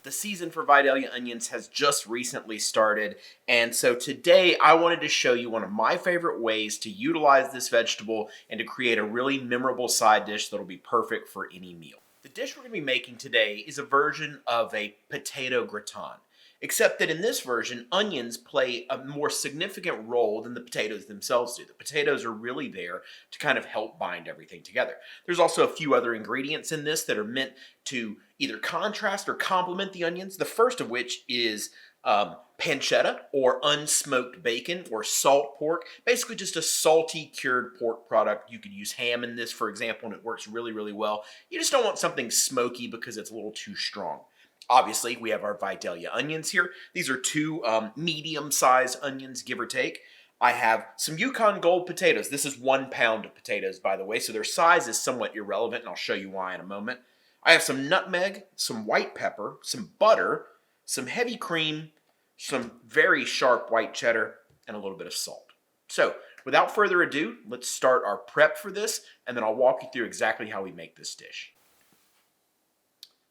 The season for Vidalia onions has just recently started, and so today I wanted to show you one of my favorite ways to utilize this vegetable and to create a really memorable side dish that'll be perfect for any meal. The dish we're going to be making today is a version of a potato gratin, except that in this version, onions play a more significant role than the potatoes themselves do. The potatoes are really there to kind of help bind everything together. There's also a few other ingredients in this that are meant to either contrast or complement the onions. The first of which is pancetta, or unsmoked bacon, or salt pork. Basically just a salty cured pork product. You could use ham in this, for example, and it works really, really well. You just don't want something smoky because it's a little too strong. Obviously, we have our Vidalia onions here. These are two medium-sized onions, give or take. I have some Yukon Gold potatoes. This is 1 pound of potatoes, by the way, so their size is somewhat irrelevant, and I'll show you why in a moment. I have some nutmeg, some white pepper, some butter, some heavy cream, some very sharp white cheddar, and a little bit of salt. So, without further ado, let's start our prep for this, and then I'll walk you through exactly how we make this dish.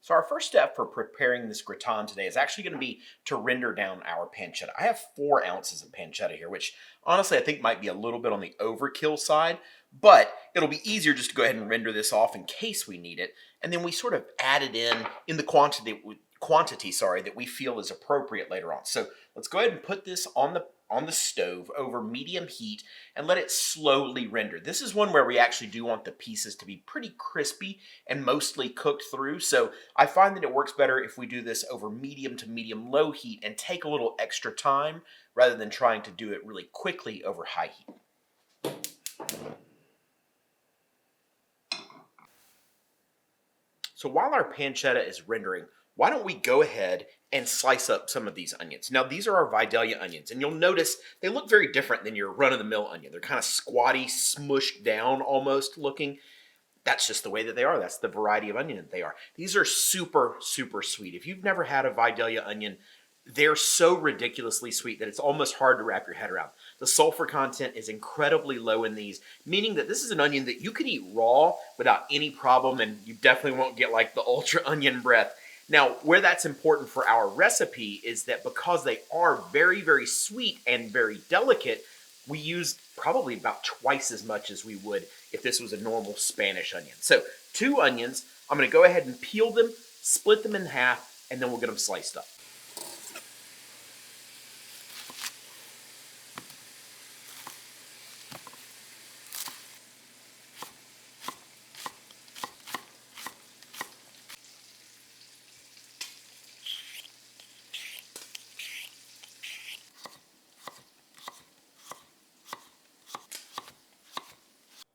So our first step for preparing this gratin today is actually going to be to render down our pancetta. I have 4 ounces of pancetta here, which honestly I think might be a little bit on the overkill side, but it'll be easier just to go ahead and render this off in case we need it, and then we sort of add it in the quantity that we feel is appropriate later on. So let's go ahead and put this on the stove over medium heat and let it slowly render. This is one where we actually do want the pieces to be pretty crispy and mostly cooked through. So I find that it works better if we do this over medium to medium low heat and take a little extra time rather than trying to do it really quickly over high heat. So while our pancetta is rendering, why don't we go ahead and slice up some of these onions. Now, these are our Vidalia onions, and you'll notice they look very different than your run-of-the-mill onion. They're kind of squatty, smushed down almost looking. That's just the way that they are. That's the variety of onion that they are. These are super, super sweet. If you've never had a Vidalia onion, they're so ridiculously sweet that it's almost hard to wrap your head around. The sulfur content is incredibly low in these, meaning that this is an onion that you could eat raw without any problem, and you definitely won't get like the ultra onion breath. Now, where that's important for our recipe is that because they are very, very sweet and very delicate, we use probably about twice as much as we would if this was a normal Spanish onion. So 2 onions, I'm going to go ahead and peel them, split them in half, and then we'll get them sliced up.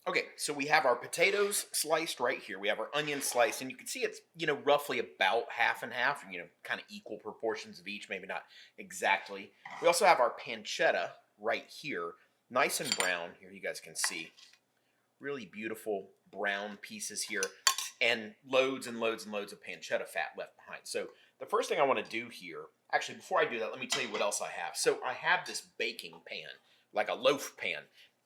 Okay, so we have our potatoes sliced right here. We have our onions sliced, and you can see it's, roughly about half and half, kind of equal proportions of each, maybe not exactly. We also have our pancetta right here, nice and brown. Here you guys can see really beautiful brown pieces here, and loads and loads and loads of pancetta fat left behind. So the first thing I want to do here, actually before I do that, let me tell you what else I have. So I have this baking pan, like a loaf pan.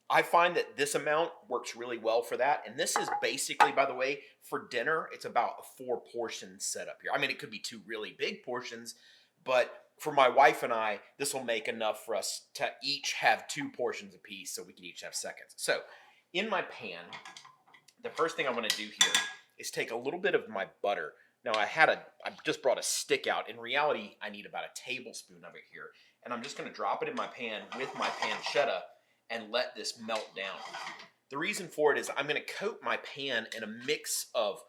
I find that this amount works really well for that. And this is basically, by the way, for dinner, it's about a 4-portion setup here. I mean, it could be 2 really big portions, but for my wife and I, this will make enough for us to each have 2 portions apiece so we can each have seconds. So in my pan, the first thing I'm going to do here is take a little bit of my butter. Now I just brought a stick out. In reality, I need about a tablespoon of it here. And I'm just going to drop it in my pan with my pancetta and let this melt down. The reason for it is I'm going to coat my pan in a mix of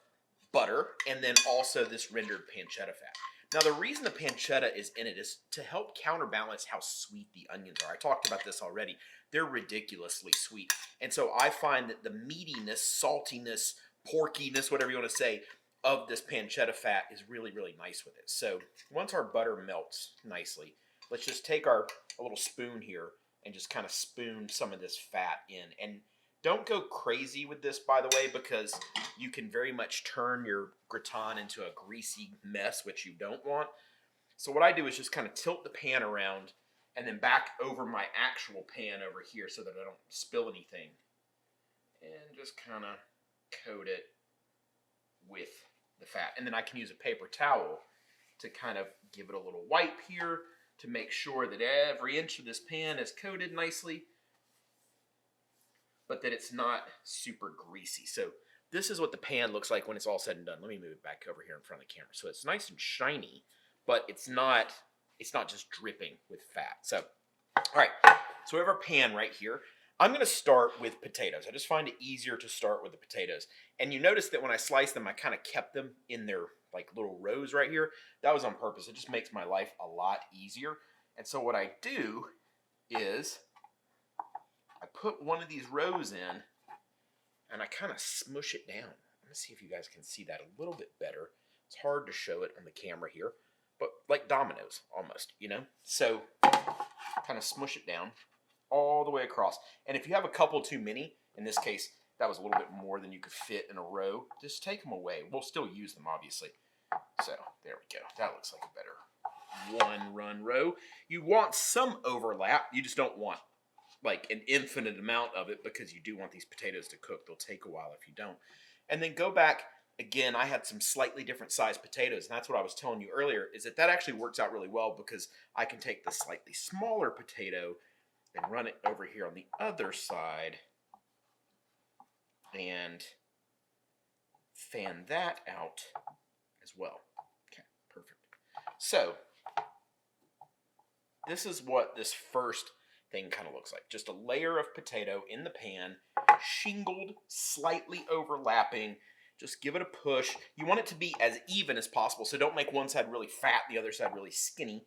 butter and then also this rendered pancetta fat. Now, the reason the pancetta is in it is to help counterbalance how sweet the onions are. I talked about this already. They're ridiculously sweet. And so I find that the meatiness, saltiness, porkiness, whatever you want to say, of this pancetta fat is really, really nice with it. So once our butter melts nicely, let's just take a little spoon here and just kind of spoon some of this fat in. And don't go crazy with this, by the way, because you can very much turn your gratin into a greasy mess, which you don't want. So what I do is just kind of tilt the pan around and then back over my actual pan over here so that I don't spill anything. And just kind of coat it with the fat. And then I can use a paper towel to kind of give it a little wipe here to make sure that every inch of this pan is coated nicely, but that it's not super greasy. So this is what the pan looks like when it's all said and done. Let me move it back over here in front of the camera. So it's nice and shiny, but it's not just dripping with fat. So, all right, so we have our pan right here. I'm gonna start with potatoes. I just find it easier to start with the potatoes. And you notice that when I slice them, I kind of kept them in their like little rows right here. That was on purpose. It just makes my life a lot easier. And so what I do is I put one of these rows in and I kind of smush it down. Let me see if you guys can see that a little bit better. It's hard to show it on the camera here, but like dominoes almost, you know? So kind of smush it down all the way across. And if you have a couple too many, in this case, that was a little bit more than you could fit in a row, just take them away. We'll still use them, obviously. So there we go. That looks like a better one-run row. You want some overlap. You just don't want like an infinite amount of it because you do want these potatoes to cook. They'll take a while if you don't. And then go back. Again, I had some slightly different sized potatoes, and that's what I was telling you earlier, is that actually works out really well because I can take the slightly smaller potato and run it over here on the other side and fan that out as well. Okay, perfect. So this is what this first thing kind of looks like. Just a layer of potato in the pan, shingled, slightly overlapping. Just give it a push. You want it to be as even as possible, so don't make one side really fat, the other side really skinny.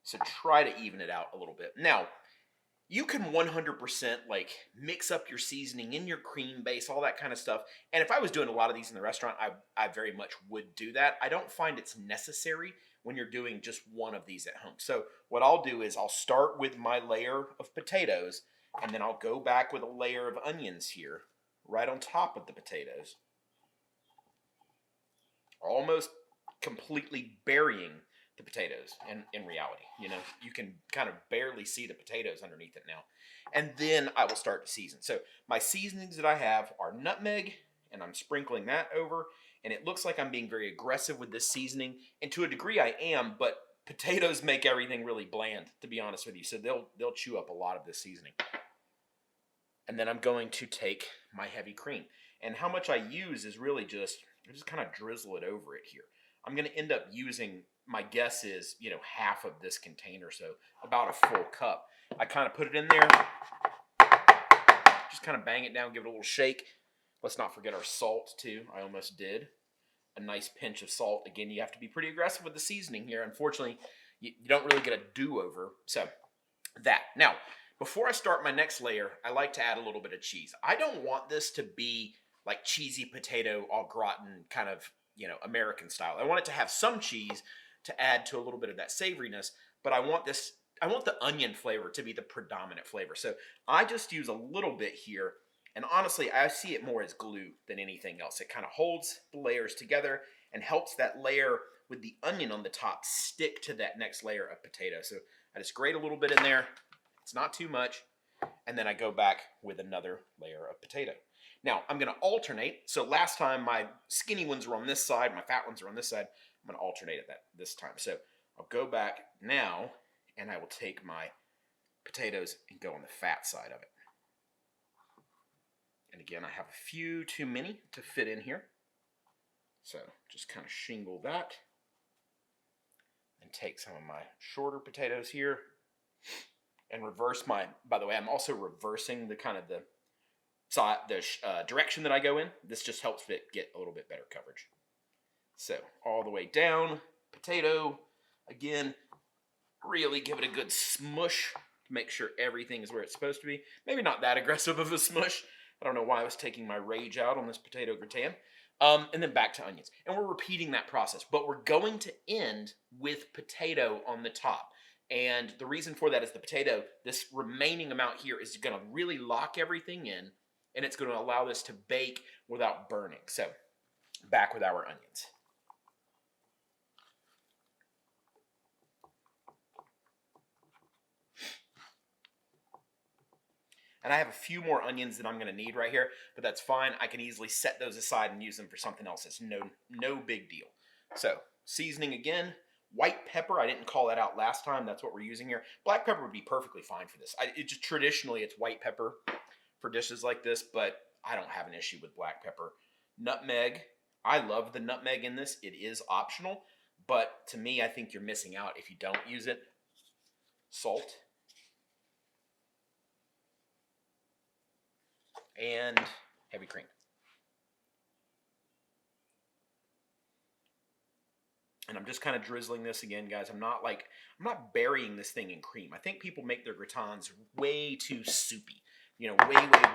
So try to even it out a little bit. Now, you can 100% like mix up your seasoning in your cream base, all that kind of stuff. And if I was doing a lot of these in the restaurant, I very much would do that. I don't find it's necessary when you're doing just one of these at home. So what I'll do is I'll start with my layer of potatoes, and then I'll go back with a layer of onions here, right on top of the potatoes, almost completely burying the potatoes in reality. You know, you can kind of barely see the potatoes underneath it now. And then I will start to season. So my seasonings that I have are nutmeg, and I'm sprinkling that over. And it looks like I'm being very aggressive with this seasoning. And to a degree I am, but potatoes make everything really bland, to be honest with you. So they'll chew up a lot of this seasoning. And then I'm going to take my heavy cream. And how much I use is really just kind of drizzle it over it here. I'm going to end up using, my guess is, you know, half of this container, so about a full cup. I kind of put it in there, just kind of bang it down, give it a little shake. Let's not forget our salt too. I almost did. A nice pinch of salt. Again, you have to be pretty aggressive with the seasoning here. Unfortunately, you don't really get a do-over. So that. Now, before I start my next layer, I like to add a little bit of cheese. I don't want this to be like cheesy potato au gratin kind of, you know, American style. I want it to have some cheese to add to a little bit of that savoriness, but I want the onion flavor to be the predominant flavor. So I just use a little bit here, and honestly, I see it more as glue than anything else. It kind of holds the layers together and helps that layer with the onion on the top stick to that next layer of potato. So I just grate a little bit in there. It's not too much. And then I go back with another layer of potato. Now, I'm going to alternate. So last time my skinny ones were on this side, my fat ones are on this side. I'm going to alternate it this time. So I'll go back now, and I will take my potatoes and go on the fat side of it. And again, I have a few too many to fit in here. So just kind of shingle that. And take some of my shorter potatoes here. And reverse my, by the way, I'm also reversing the kind of the direction that I go in. This just helps it get a little bit better coverage. So all the way down, potato, again, really give it a good smush to make sure everything is where it's supposed to be. Maybe not that aggressive of a smush. I don't know why I was taking my rage out on this potato gratin. And then back to onions. And we're repeating that process, but we're going to end with potato on the top. And the reason for that is the potato, this remaining amount here is going to really lock everything in, and it's going to allow this to bake without burning. So back with our onions. And I have a few more onions that I'm going to need right here, but that's fine. I can easily set those aside and use them for something else. It's no big deal. So seasoning again. White pepper, I didn't call that out last time. That's what we're using here. Black pepper would be perfectly fine for this. Traditionally, it's white pepper for dishes like this, but I don't have an issue with black pepper. Nutmeg, I love the nutmeg in this. It is optional, but to me, I think you're missing out if you don't use it. Salt. And heavy cream. And I'm just kind of drizzling this again, guys. I'm not burying this thing in cream. I think people make their gratins way too soupy. You know,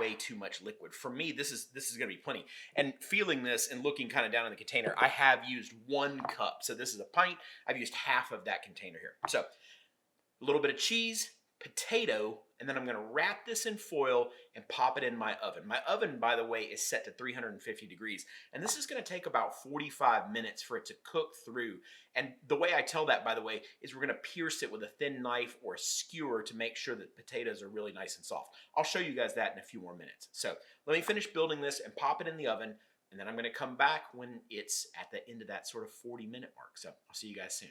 way too much liquid. For me, this is going to be plenty. And feeling this and looking kind of down in the container, I have used 1 cup. So this is a pint. I've used half of that container here. So a little bit of cheese, potato, and then I'm going to wrap this in foil and pop it in my oven. My oven, by the way, is set to 350 degrees. And this is going to take about 45 minutes for it to cook through. And the way I tell that, by the way, is we're going to pierce it with a thin knife or a skewer to make sure that potatoes are really nice and soft. I'll show you guys that in a few more minutes. So let me finish building this and pop it in the oven. And then I'm going to come back when it's at the end of that sort of 40-minute mark. So I'll see you guys soon.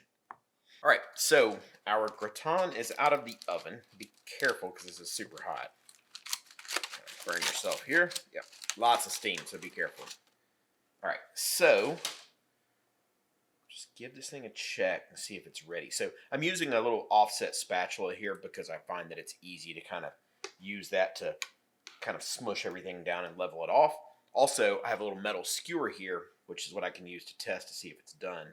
All right, so our gratin is out of the oven. Be careful because this is super hot. Burn yourself here. Yep, lots of steam, so be careful. All right, so just give this thing a check and see if it's ready. So I'm using a little offset spatula here because I find that it's easy to kind of use that to kind of smush everything down and level it off. Also, I have a little metal skewer here, which is what I can use to test to see if it's done.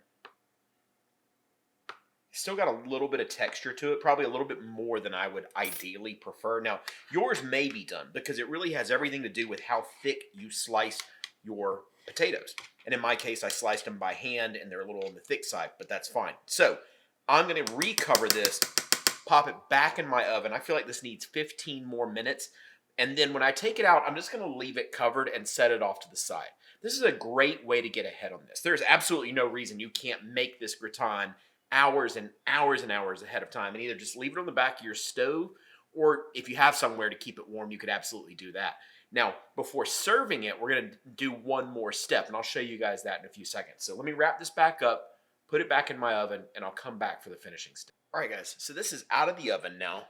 Still got a little bit of texture to it, probably a little bit more than I would ideally prefer. Now, yours may be done because it really has everything to do with how thick you slice your potatoes. And in my case, I sliced them by hand and they're a little on the thick side, but that's fine. So I'm going to recover this, pop it back in my oven. I feel like this needs 15 more minutes. And then when I take it out, I'm just going to leave it covered and set it off to the side. This is a great way to get ahead on this. There's absolutely no reason you can't make this gratin hours and hours and hours ahead of time and either just leave it on the back of your stove, or if you have somewhere to keep it warm, you could absolutely do that. Now, before serving it, we're going to do one more step, and I'll show you guys that in a few seconds. So let me wrap this back up, put it back in my oven, and I'll come back for the finishing step. All right, guys, so this is out of the oven now,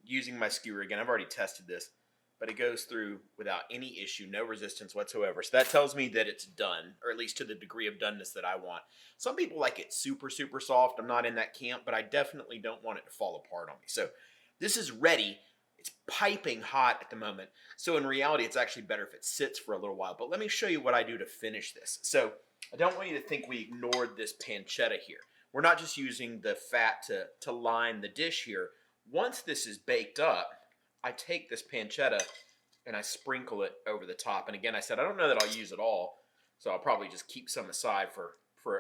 using my skewer again. I've already tested this, but it goes through without any issue, no resistance whatsoever. So that tells me that it's done, or at least to the degree of doneness that I want. Some people like it super soft. I'm not in that camp, but I definitely don't want it to fall apart on me. So this is ready. It's piping hot at the moment. So in reality, it's actually better if it sits for a little while. But let me show you what I do to finish this. So I don't want you to think we ignored this pancetta here. We're not just using the fat to line the dish here. Once this is baked up, I take this pancetta and I sprinkle it over the top. And again, I said I don't know that I'll use it all, so I'll probably just keep some aside for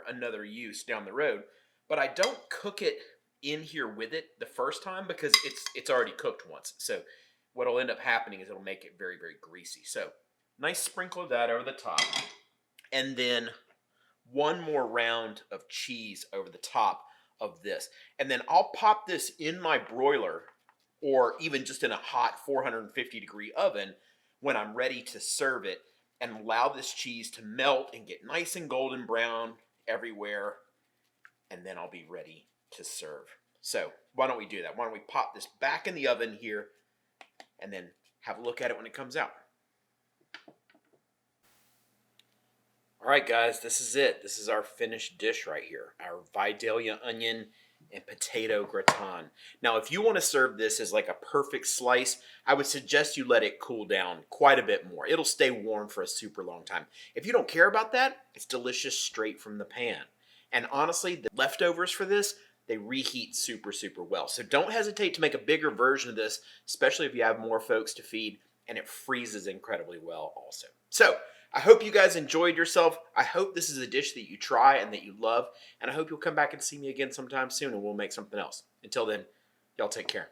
another use down the road. But I don't cook it in here with it the first time because it's already cooked once. So what'll end up happening is it'll make it very greasy. So nice sprinkle of that over the top, and then one more round of cheese over the top of this, and then I'll pop this in my broiler, or even just in a hot 450 degree oven when I'm ready to serve it, and allow this cheese to melt and get nice and golden brown everywhere, and then I'll be ready to serve. So why don't we do that? Why don't we pop this back in the oven here and then have a look at it when it comes out. All right, guys, this is it. This is our finished dish right here, our Vidalia onion and potato gratin. Now, if you want to serve this as like a perfect slice, I would suggest you let it cool down quite a bit more. It'll stay warm for a super long time. If you don't care about that, it's delicious straight from the pan. And honestly, the leftovers for this, they reheat super well. So don't hesitate to make a bigger version of this, especially if you have more folks to feed, and it freezes incredibly well also. So I hope you guys enjoyed yourself. I hope this is a dish that you try and that you love. And I hope you'll come back and see me again sometime soon and we'll make something else. Until then, y'all take care.